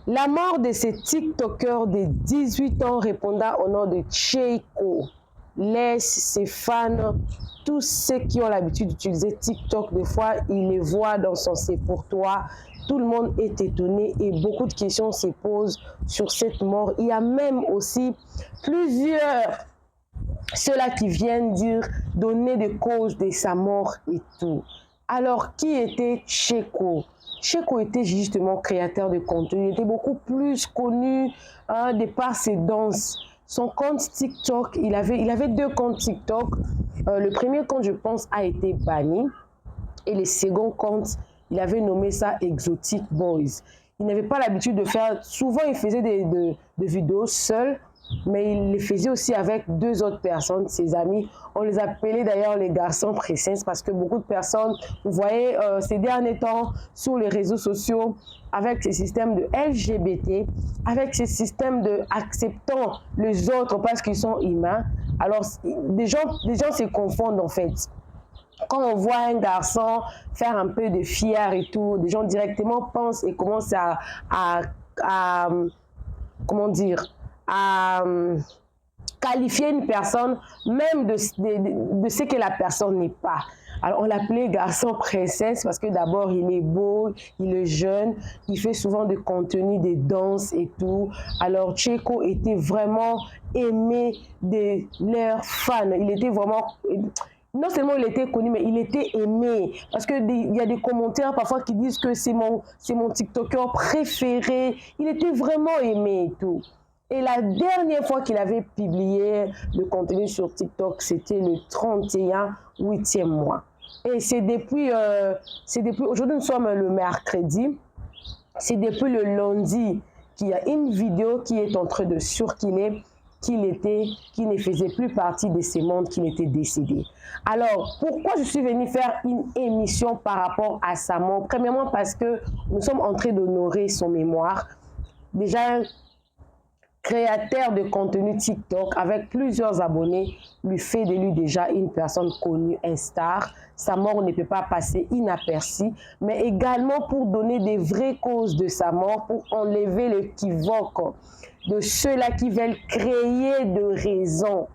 La mort de ce TikToker de 18 ans répondant au nom de Cheiko laisse ses fans, tous ceux qui ont l'habitude d'utiliser TikTok, des fois, ils les voient dans son C'est pour toi. Tout le monde est étonné et beaucoup de questions se posent sur cette mort. Il y a même aussi plusieurs ceux-là qui viennent donner des causes de sa mort et tout. Alors, qui était Cheiko? Cheiko était justement créateur de contenu. Il était beaucoup plus connu de par ses danses. Son compte TikTok, il avait deux comptes TikTok. Le premier compte, je pense, a été banni. Et le second compte, il avait nommé ça Exotic Boys. Il n'avait pas l'habitude de faire... Souvent, il faisait des vidéos seul, mais il les faisait aussi avec deux autres personnes, ses amis. On les appelait d'ailleurs les garçons princesses parce que beaucoup de personnes, vous voyez, ces derniers temps, sur les réseaux sociaux, avec ces systèmes de LGBT, avec ces systèmes de acceptant les autres parce qu'ils sont humains, alors des gens se confondent en fait. Quand on voit un garçon faire un peu de fier et tout, des gens directement pensent et commencent à comment dire, à qualifier une personne même de ce que la personne n'est pas. Alors on l'appelait garçon princesse parce que d'abord il est beau, il est jeune, il fait souvent des contenus, des danses et tout. Alors Cheiko était vraiment aimé de leurs fans. Il était vraiment... Non seulement il était connu, mais il était aimé. Parce qu'il y a des commentaires parfois qui disent que c'est mon TikToker préféré. Il était vraiment aimé et tout. Et la dernière fois qu'il avait publié le contenu sur TikTok, c'était le 31 8e mois. Et c'est depuis aujourd'hui nous sommes le mercredi, c'est depuis le lundi qu'il y a une vidéo qui est en train de circuler qu'il ne faisait plus partie de ce monde, qu'il était décédé. Alors, pourquoi je suis venue faire une émission par rapport à sa mort? Premièrement, parce que nous sommes en train d'honorer son mémoire. Déjà, créateur de contenu TikTok avec plusieurs abonnés lui fait de lui déjà une personne connue, un star. Sa mort ne peut pas passer inaperçue, mais également pour donner des vraies causes de sa mort, pour enlever l'équivoque de ceux-là qui veulent créer de raisons.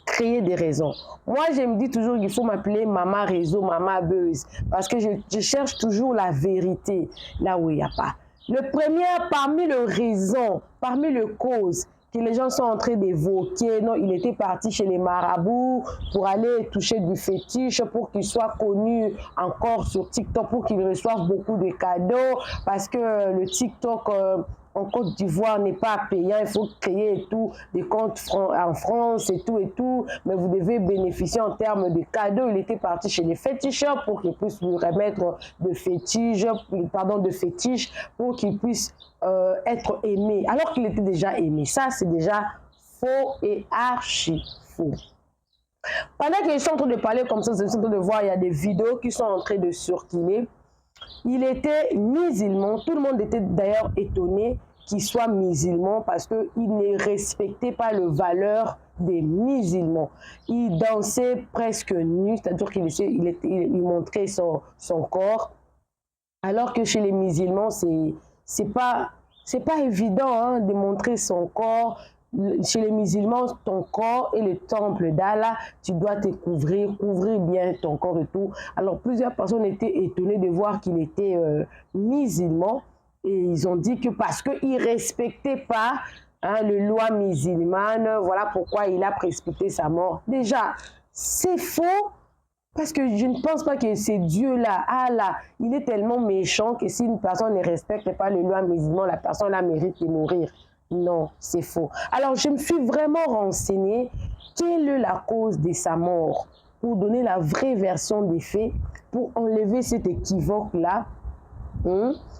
Créer des raisons. Moi, je me dis toujours qu'il faut m'appeler Maman Réseau, Maman Buzz, parce que je cherche toujours la vérité là où il n'y a pas. Le premier, parmi les raisons, parmi les causes que les gens sont en train d'évoquer, non, il était parti chez les marabouts pour aller toucher du fétiche, pour qu'il soit connu encore sur TikTok, pour qu'il reçoive beaucoup de cadeaux, parce que le TikTok en Côte d'Ivoire n'est pas payant, il faut créer et tout, des comptes en France et tout, mais vous devez bénéficier en termes de cadeaux. Il était parti chez les féticheurs pour qu'ils puissent lui remettre de fétiches, pour qu'il puisse être aimé, alors qu'il était déjà aimé. Ça, c'est déjà faux et archi faux. Pendant qu'ils sont en train de parler comme ça, ils sont en train de voir, il y a des vidéos qui sont en train de circuler. Il était musulman, tout le monde était d'ailleurs étonné qu'il soit musulman parce qu'il ne respectait pas les valeurs des musulmans. Il dansait presque nu, c'est-à-dire qu'il montrait son corps, alors que chez les musulmans, c'est pas évident de montrer son corps. Chez les musulmans, ton corps est le temple d'Allah, tu dois te couvrir bien ton corps et tout. Alors plusieurs personnes étaient étonnées de voir qu'il était musulman et ils ont dit que parce qu'il ne respectait pas les lois musulmanes, voilà pourquoi il a précipité sa mort. Déjà, c'est faux. Parce que je ne pense pas que c'est Dieu-là, Allah, il est tellement méchant que si une personne ne respecte pas les lois musulmanes, la personne-là mérite de mourir. Non, c'est faux. Alors, je me suis vraiment renseignée quelle est la cause de sa mort pour donner la vraie version des faits, pour enlever cet équivoque-là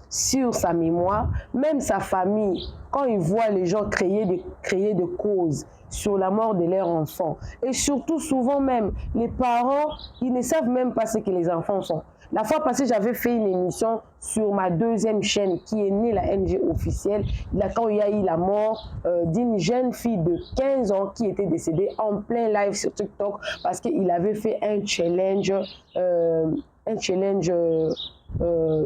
sur sa mémoire. Même sa famille, quand ils voient les gens créer des causes sur la mort de leurs enfants, et surtout souvent même, les parents, ils ne savent même pas ce que les enfants sont. La fois passée, j'avais fait une émission sur ma deuxième chaîne qui est née la NG officielle, là, quand il y a eu la mort d'une jeune fille de 15 ans qui était décédée en plein live sur TikTok parce qu'il avait fait un challenge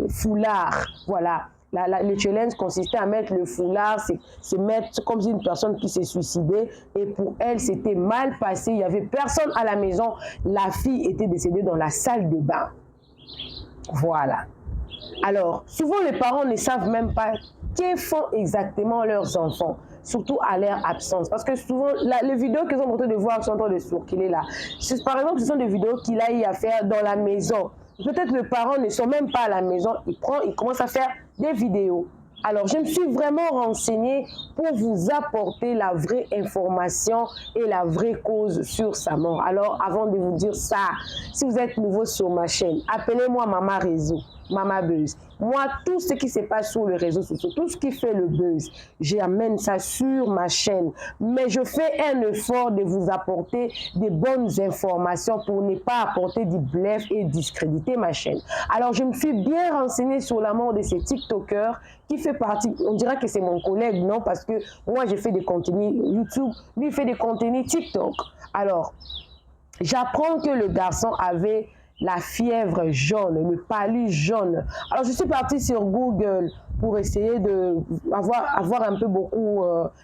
foulard, voilà. le challenge consistait à mettre le foulard, se mettre comme une personne qui s'est suicidée. Et pour elle, c'était mal passé. Il n'y avait personne à la maison. La fille était décédée dans la salle de bain. Voilà. Alors, souvent les parents ne savent même pas que font exactement leurs enfants, surtout à leur absence. Parce que souvent, les vidéos qu'ils ont montré de voir sont en train de circuler là. Par exemple, ce sont des vidéos qu'il a eu à faire dans la maison. Peut-être que les parents ne sont même pas à la maison. Il commence à faire des vidéos. Alors, je me suis vraiment renseignée pour vous apporter la vraie information et la vraie cause sur sa mort. Alors, avant de vous dire ça, si vous êtes nouveau sur ma chaîne, appelez-moi Maman Réseau, Maman Buzz. Moi, tout ce qui se passe sur les réseaux sociaux, tout ce qui fait le buzz, j'amène ça sur ma chaîne. Mais je fais un effort de vous apporter des bonnes informations pour ne pas apporter du bluff et discréditer ma chaîne. Alors, je me suis bien renseignée sur la mort de ces TikTokers qui fait partie, on dirait que c'est mon collègue, non? Parce que moi, j'ai fait des contenus YouTube, lui, il fait des contenus TikTok. Alors, j'apprends que le garçon avait la fièvre jaune, le palud jaune. Alors, je suis partie sur Google pour essayer d'avoir un peu beaucoup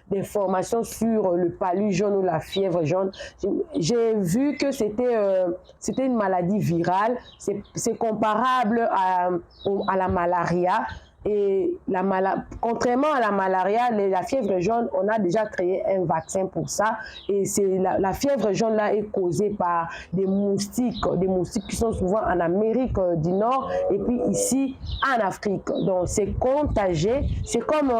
d'informations sur le palud jaune ou la fièvre jaune. J'ai vu que c'était une maladie virale. C'est comparable à la malaria. Et contrairement à la malaria, la fièvre jaune, on a déjà créé un vaccin pour ça. Et la fièvre jaune là est causée par des moustiques qui sont souvent en Amérique du Nord et puis ici en Afrique. Donc c'est contagieux. C'est comme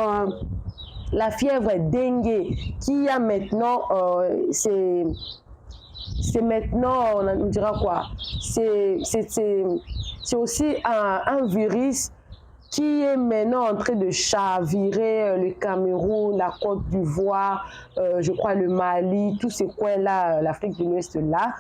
la fièvre dengue qui a maintenant, c'est maintenant, on dira quoi? C'est aussi un virus qui est maintenant en train de chavirer le Cameroun, la Côte d'Ivoire, je crois le Mali, tous ces coins-là, l'Afrique de l'Ouest là.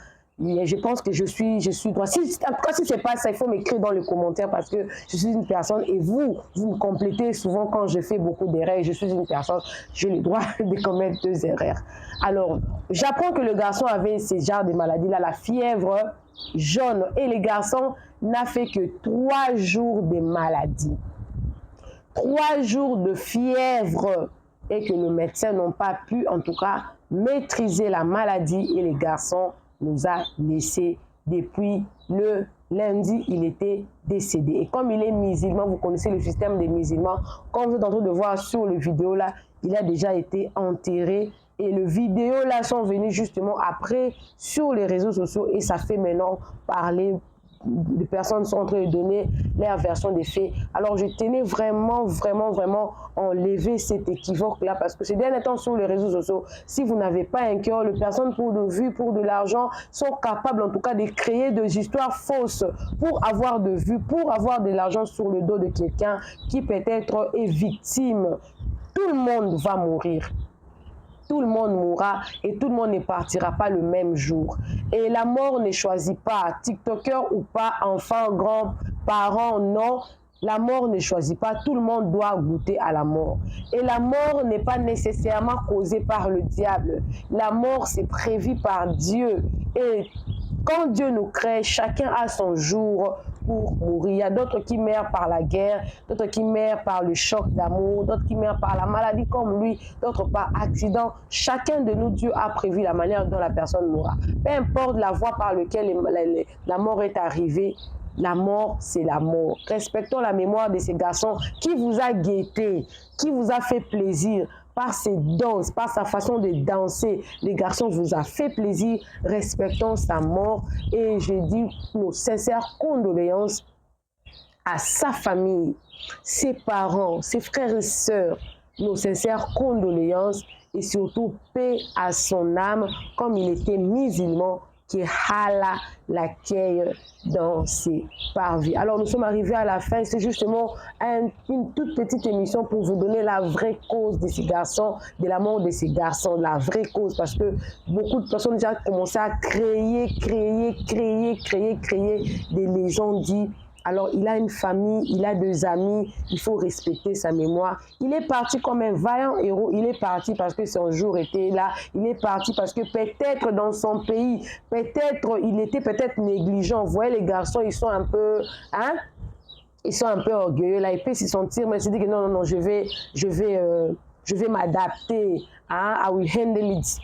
Et je pense que je suis droit. En tout cas, si c'est pas ça, il faut m'écrire dans les commentaires parce que je suis une personne et vous me complétez souvent quand je fais beaucoup d'erreurs. Je suis une personne, j'ai le droit de commettre 2 erreurs. Alors, j'apprends que le garçon avait ce genre de maladie-là, la fièvre jaune. Et le garçon n'a fait que 3 jours de maladie. 3 jours de fièvre et que les médecins n'ont pas pu, en tout cas, maîtriser la maladie et les garçons nous a laissé depuis le lundi, il était décédé. Et comme il est musulman, vous connaissez le système des musulmans, comme vous êtes en train de voir sur le vidéo là, il a déjà été enterré. Et les vidéos là sont venues justement après sur les réseaux sociaux et ça fait maintenant parler. Des personnes sont en train de donner leur version des faits. Alors, je tenais vraiment enlever cet équivoque-là parce que ces derniers temps sur les réseaux sociaux, si vous n'avez pas un cœur, les personnes pour de vues, pour de l'argent, sont capables en tout cas de créer des histoires fausses pour avoir de vues, pour avoir de l'argent sur le dos de quelqu'un qui peut-être est victime. Tout le monde va mourir. Tout le monde mourra et tout le monde ne partira pas le même jour. Et la mort ne choisit pas, TikToker ou pas, enfant, grand, parents, non. La mort ne choisit pas, tout le monde doit goûter à la mort. Et la mort n'est pas nécessairement causée par le diable. La mort, c'est prévu par Dieu. Et quand Dieu nous crée, chacun a son jour pour mourir. Il y a d'autres qui meurent par la guerre, d'autres qui meurent par le choc d'amour, d'autres qui meurent par la maladie comme lui, d'autres par accident. Chacun de nous, Dieu a prévu la manière dont la personne mourra. Peu importe la voie par laquelle la mort est arrivée, la mort, c'est la mort. Respectons la mémoire de ces garçons qui vous a guetté, qui vous a fait plaisir. Par ses danses, par sa façon de danser, les garçons vous a fait plaisir, respectons sa mort et je dis nos sincères condoléances à sa famille, ses parents, ses frères et sœurs, nos sincères condoléances et surtout paix à son âme comme il était musulman qui Allah l'accueille dans ses parvis. Alors nous sommes arrivés à la fin, c'est justement une toute petite émission pour vous donner la vraie cause de ces garçons, de la mort de ces garçons, la vraie cause, parce que beaucoup de personnes ont déjà commencé à créer des légendes. Alors, il a une famille, il a 2 amis, il faut respecter sa mémoire. Il est parti comme un vaillant héros, il est parti parce que son jour était là, il est parti parce que peut-être dans son pays, peut-être il était peut-être négligent. Vous voyez, les garçons, ils sont un peu, ils sont un peu orgueilleux, là, ils peuvent s'y sentir, mais ils se disent que non, non, non, je vais m'adapter, hein, I will handle it.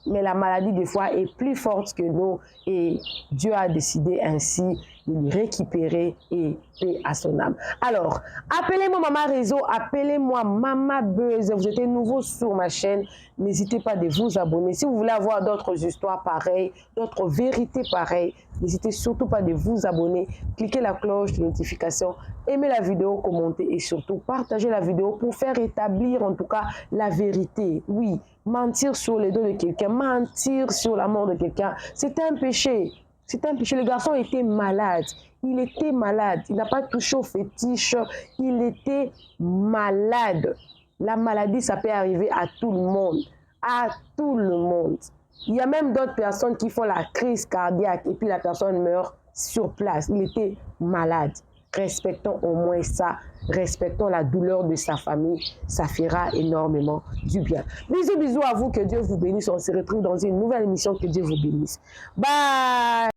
Mais la maladie, des fois, est plus forte que nous et Dieu a décidé ainsi de lui récupérer et paix à son âme. Alors, appelez-moi Maman Réseau, appelez-moi Maman Buzz. Vous êtes nouveau sur ma chaîne, n'hésitez pas de vous abonner. Si vous voulez avoir d'autres histoires pareilles, d'autres vérités pareilles, n'hésitez surtout pas de vous abonner, cliquez la cloche de notification, aimez la vidéo, commentez et surtout partagez la vidéo pour faire établir en tout cas la vérité. Oui, mentir sur les dos de quelqu'un, mentir sur la mort de quelqu'un, c'est un péché. C'est un péché. Le garçon était malade. Il était malade. Il n'a pas touché au fétiche. Il était malade. La maladie, ça peut arriver à tout le monde. À tout le monde. Il y a même d'autres personnes qui font la crise cardiaque et puis la personne meurt sur place. Il était malade. Respectons au moins ça. Respectons la douleur de sa famille. Ça fera énormément du bien. Bisous, bisous à vous. Que Dieu vous bénisse. On se retrouve dans une nouvelle émission. Que Dieu vous bénisse. Bye!